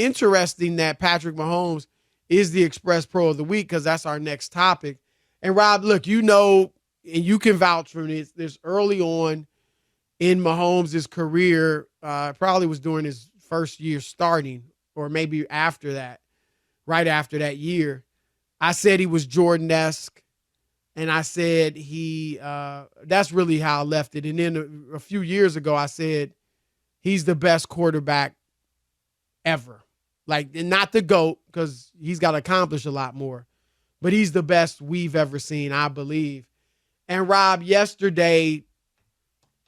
interesting that Patrick Mahomes is the Express Pro of the Week because that's our next topic. And Rob, look, you know, and you can vouch for this early on in Mahomes' career, probably was during his first year starting or maybe after that, right after that year. I said he was Jordan-esque, and I said that's really how I left it. And then a few years ago, I said he's the best quarterback ever. Like, and not the GOAT, because he's got to accomplish a lot more, but he's the best we've ever seen, I believe. And Rob, yesterday,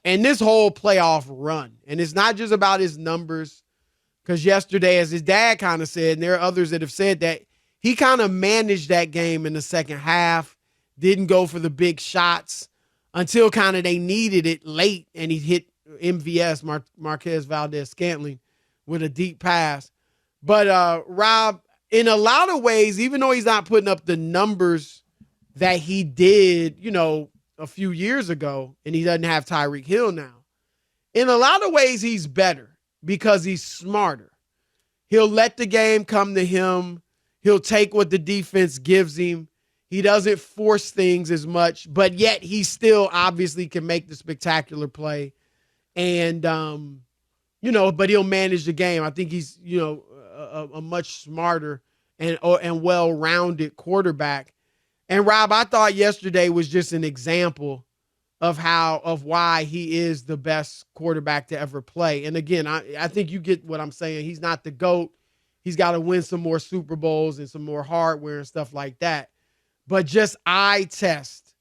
and this whole playoff run, and it's not just about his numbers, because yesterday, as his dad kind of said, and there are others that have said that, he kind of managed that game in the second half, didn't go for the big shots until kind of they needed it late, and he hit MVS, Marquez Valdez-Scantling, with a deep pass. But, Rob, in a lot of ways, even though he's not putting up the numbers that he did, you know, a few years ago, and he doesn't have Tyreek Hill now, in a lot of ways, he's better because he's smarter. He'll let the game come to him. He'll take what the defense gives him. He doesn't force things as much, but yet he still obviously can make the spectacular play. And, you know, but he'll manage the game. I think he's, you know, a much smarter and well-rounded quarterback. And Rob, I thought yesterday was just an example of why he is the best quarterback to ever play. And again, I think you get what I'm saying. He's not the GOAT. He's got to win some more Super Bowls and some more hardware and stuff like that. But just eye test,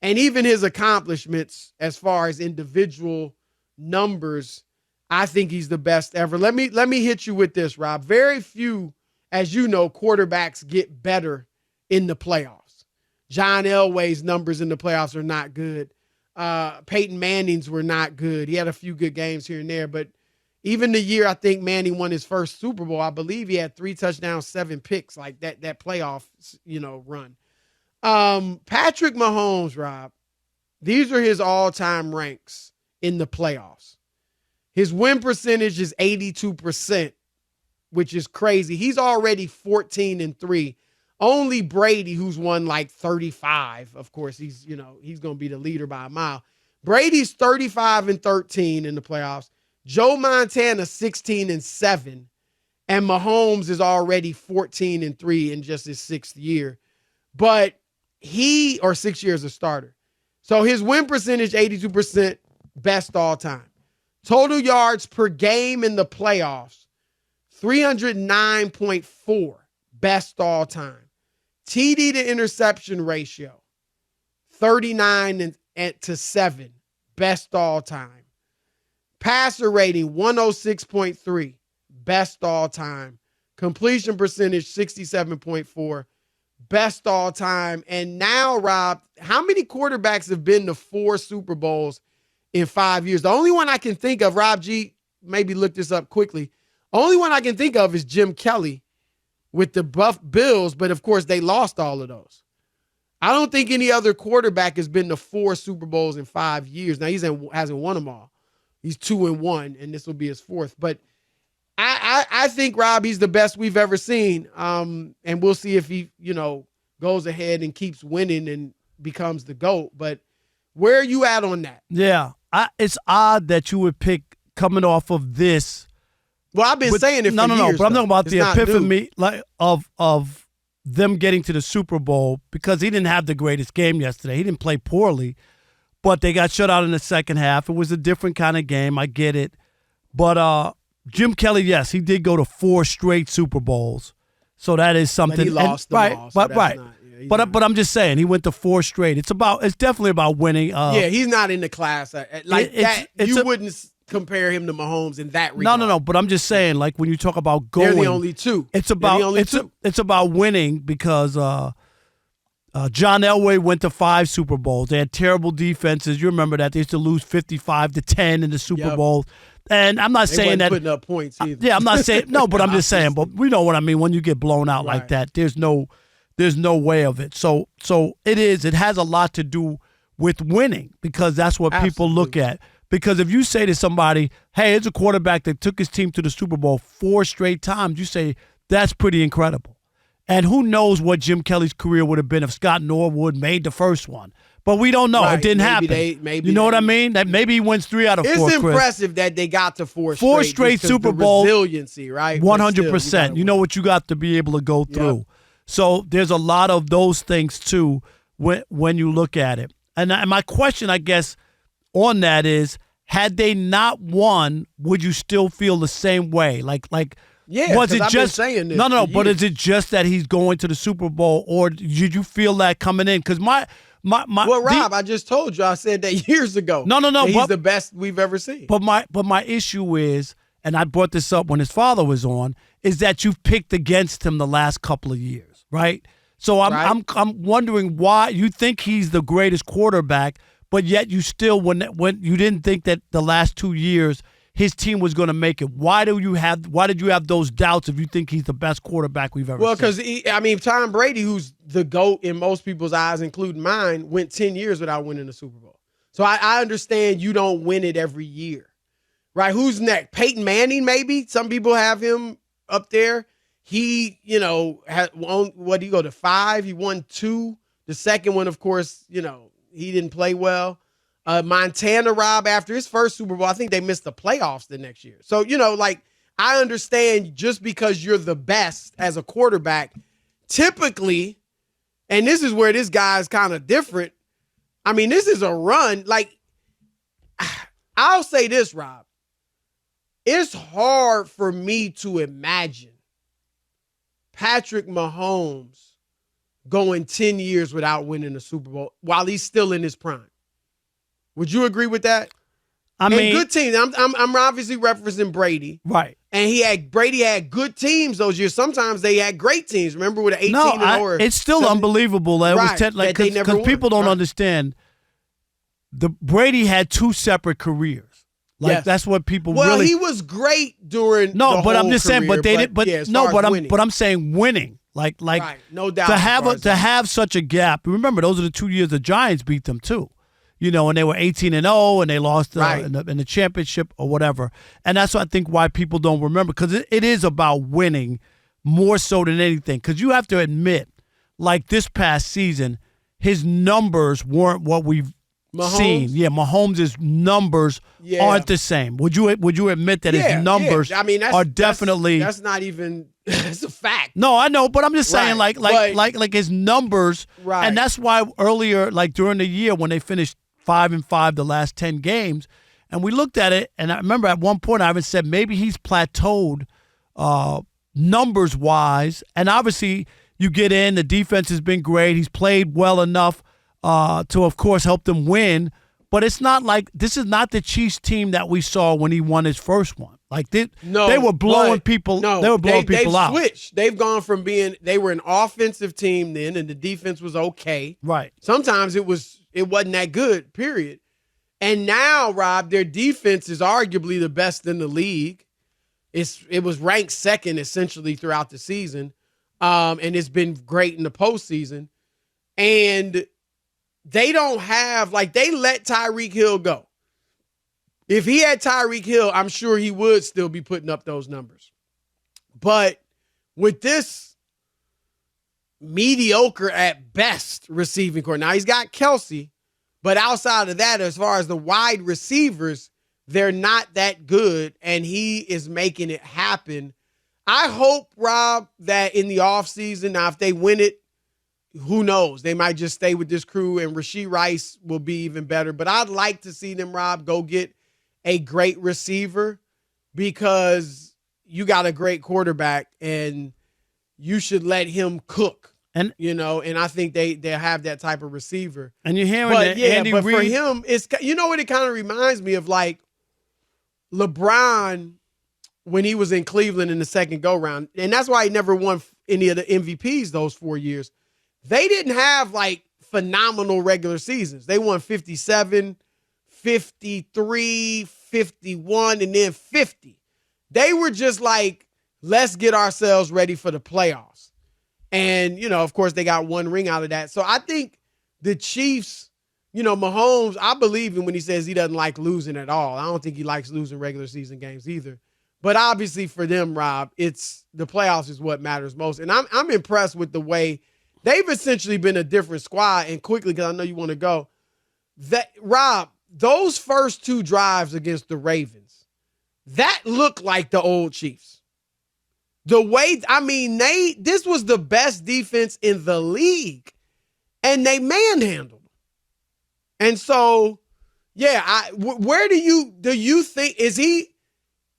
and even his accomplishments as far as individual numbers, I think he's the best ever. Let me hit you with this, Rob. Very few, as you know, quarterbacks get better in the playoffs. John Elway's numbers in the playoffs are not good. Peyton Manning's were not good. He had a few good games here and there, but even the year I think Manning won his first Super Bowl, I believe he had 3 touchdowns, 7 picks, like that playoff, you know, run. Patrick Mahomes, Rob, these are his all-time ranks in the playoffs. His win percentage is 82%, which is crazy. He's already 14-3. Only Brady, who's won like 35, of course, he's going to be the leader by a mile. Brady's 35-13 in the playoffs. Joe Montana 16-7, and Mahomes is already 14-3 in just his 6th year. But 6 years a starter. So his win percentage, 82%, best all time. Total yards per game in the playoffs, 309.4, best all time. TD to interception ratio, 39-7, best all time. Passer rating, 106.3, best all time. Completion percentage, 67.4, best all time. And now, Rob, how many quarterbacks have been to 4 Super Bowls in 5 years? The only one I can think of, Rob G, maybe look this up quickly. Only one I can think of is Jim Kelly with the Buff Bills, but of course they lost all of those. I don't think any other quarterback has been to 4 Super Bowls in 5 years. Now hasn't won them all. He's 2-1, and this will be his 4th. But I think, Rob, he's the best we've ever seen. And we'll see if he, goes ahead and keeps winning and becomes the GOAT. But where are you at on that? Yeah, it's odd that you would pick coming off of this. Well, I've been saying it for years. No, but I'm talking about it's the epiphany of them getting to the Super Bowl, because he didn't have the greatest game yesterday. He didn't play poorly, but they got shut out in the second half. It was a different kind of game. I get it. But Jim Kelly, yes, he did go to 4 straight Super Bowls. So that is something. But he lost them all. So right. But I'm just saying, he went to 4 straight. It's definitely about winning. He's not in the class. You wouldn't compare him to Mahomes in that regard. No. But I'm just saying, like, when you talk about going, they're the only two. It's about winning, because John Elway went to 5 Super Bowls. They had terrible defenses. You remember that they used to lose 55-10 in the Super Bowl. And I'm not saying that putting up points either. Yeah, I'm not saying no, but I'm just saying. But we know what I mean. When you get blown out like that, there's no way of it. So it has a lot to do with winning, because that's what people look at. Because if you say to somebody, hey, it's a quarterback that took his team to the Super Bowl 4 straight times, you say, that's pretty incredible. And who knows what Jim Kelly's career would have been if Scott Norwood made the first one. But we don't know. Right. It didn't happen. You know what I mean? That maybe he wins 3 out of 4. It's impressive that they got to 4 straight Super Bowl. Resiliency, right? 100%. You know what you got to be able to go through. Yep. So there's a lot of those things, too, when you look at it. And my question, I guess, on that is, had they not won, would you still feel the same way? Yeah, was it I've just been saying this no? But is it just that he's going to the Super Bowl, or did you feel that coming in? Because well, Rob, I just told you, I said that years ago. No. He's the best we've ever seen. But my issue is, and I brought this up when his father was on, is that you've picked against him the last couple of years, right? So I'm wondering why you think he's the greatest quarterback, but yet you still when you didn't think that the last 2 years his team was going to make it. Why did you have those doubts if you think he's the best quarterback we've ever seen? Well, because Tom Brady, who's the GOAT in most people's eyes, including mine, went 10 years without winning the Super Bowl. So I understand you don't win it every year, right? Who's next? Peyton Manning, maybe. Some people have him up there. He, had won, what did he go to 5? He won 2. The second one, of course, he didn't play well. Montana, Rob, after his first Super Bowl, I think they missed the playoffs the next year. So, I understand just because you're the best as a quarterback, typically, and this is where this guy's kind of different. I mean, this is a run. I'll say this, Rob. It's hard for me to imagine Patrick Mahomes going 10 years without winning a Super Bowl while he's still in his prime. Would you agree with that? I mean, good teams. I'm obviously referencing Brady, right? And Brady had good teams those years. Sometimes they had great teams. Remember with the 18 it's still unbelievable that it was 10. Because people don't understand. The Brady had 2 separate careers. Yes. That's what people really. Well, he was great during. No, but I'm just career, saying. But they did. But yeah, but I'm saying winning. Right, no doubt. To have such a gap. Remember, those are the 2 years the Giants beat them too. And they were 18-0, and they lost in the championship or whatever. And that's what I think why people don't remember, because it is about winning more so than anything. Because you have to admit, like this past season, his numbers weren't what we've seen. Yeah, Mahomes' numbers aren't the same. Would you admit that his numbers are definitely? That's not even. It's a fact. No, I know, but I'm just saying, like his numbers, and that's why earlier, like during the year when they finished 5-5 the last 10 games, and we looked at it, and I remember at one point I even said maybe he's plateaued numbers wise, and obviously you get in, the defense has been great, he's played well enough to of course help them win, but it's not like this is not the Chiefs team that we saw when he won his first one. Like they were blowing people. No, they were blowing people out. They've switched. They've gone from they were an offensive team then, and the defense was okay. Right. Sometimes it wasn't that good. Period. And now, Rob, their defense is arguably the best in the league. It was ranked second essentially throughout the season, and it's been great in the postseason. And they don't have they let Tyreek Hill go. If he had Tyreek Hill, I'm sure he would still be putting up those numbers. But with this mediocre at best receiving core, now he's got Kelsey, but outside of that, as far as the wide receivers, they're not that good, and he is making it happen. I hope, Rob, that in the offseason, now if they win it, who knows? They might just stay with this crew, and Rashee Rice will be even better. But I'd like to see them, Rob, go get a great receiver, because you got a great quarterback and you should let him cook. And and I think they have that type of receiver. And you're hearing Andy Reid. For him, it's what it kind of reminds me of, like LeBron when he was in Cleveland in the second go round, and that's why he never won any of the MVPs those 4 years. They didn't have phenomenal regular seasons. They won 57. 53, 51, and then 50. They were just let's get ourselves ready for the playoffs. And, of course, they got one ring out of that. So I think the Chiefs, Mahomes, I believe him when he says he doesn't like losing at all. I don't think he likes losing regular season games either. But obviously for them, Rob, it's the playoffs is what matters most. And I'm impressed with the way they've essentially been a different squad. And quickly, because I know you want to go, Rob, those first 2 drives against the Ravens, that looked like the old Chiefs. The way, this was the best defense in the league, and they manhandled them. And so, where do you think, is he,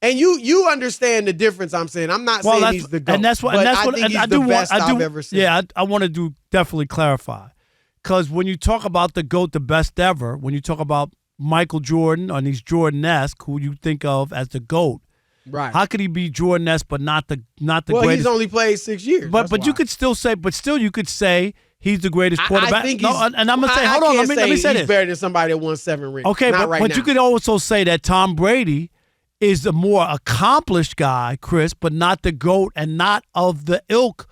and you understand the difference I'm saying. I'm not saying he's the GOAT, and that's what I think he's the best I've ever seen. Yeah, I want to definitely clarify. Because when you talk about the GOAT, the best ever, when you talk about Michael Jordan, and he's Jordan-esque, who you think of as the GOAT, right? How could he be Jordan-esque but not the greatest? Well, he's only played 6 years. But you could still say, you could say he's the greatest quarterback. I think and I'm gonna say, hold on, let me say this. He's better than somebody that won 7 rings. Okay, but you could also say that Tom Brady is the more accomplished guy, Chris, but not the GOAT and not of the ilk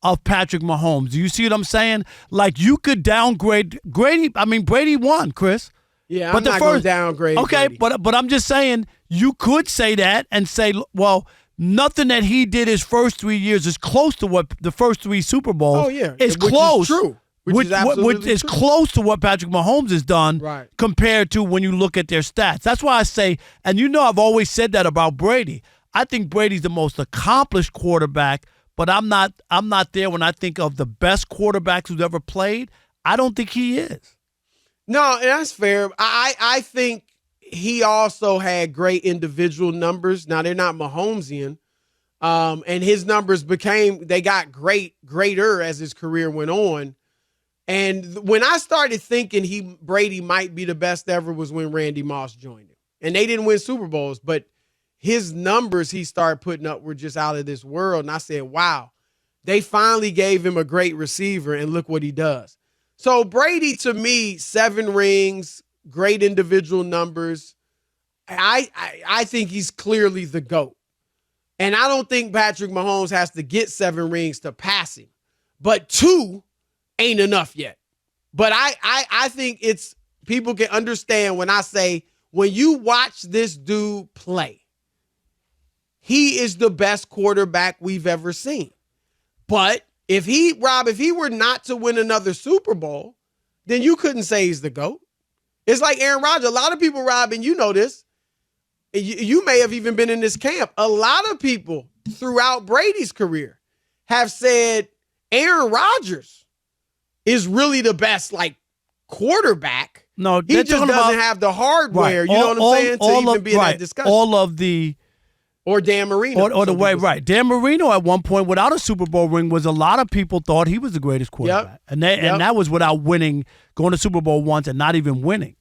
of Patrick Mahomes. Do you see what I'm saying? Like, you could downgrade Brady. Brady won, Chris. Yeah, but I'm not going to downgrade Okay, Brady. but I'm just saying, you could say that and say, well, nothing that he did his first 3 years is close to what the first 3 Super Bowls is close. Is true. Which is close to what Patrick Mahomes has done compared to when you look at their stats. That's why I say, and I've always said that about Brady. I think Brady's the most accomplished quarterback, but I'm not there when I think of the best quarterbacks who's ever played. I don't think he is. No, that's fair. I think he also had great individual numbers. Now, they're not Mahomesian. And his numbers got greater as his career went on. And when I started thinking Brady might be the best ever was when Randy Moss joined him. And they didn't win Super Bowls, but his numbers he started putting up were just out of this world. And I said, wow, they finally gave him a great receiver, and look what he does. So Brady, to me, 7 rings, great individual numbers. I think he's clearly the GOAT. And I don't think Patrick Mahomes has to get 7 rings to pass him. But 2 ain't enough yet. But I think it's people can understand when I say, when you watch this dude play, he is the best quarterback we've ever seen. But if he were not to win another Super Bowl, then you couldn't say he's the GOAT. It's like Aaron Rodgers. A lot of people, Rob, and you know this, you may have even been in this camp. A lot of people throughout Brady's career have said Aaron Rodgers is really the best, quarterback. No, he just doesn't have the hardware. Right. You know what I'm saying? To even be in that discussion. Or Dan Marino. Or the way, right. Dan Marino at one point, without a Super Bowl ring, a lot of people thought he was the greatest quarterback. Yep. And that was without winning, going to Super Bowl once and not even winning.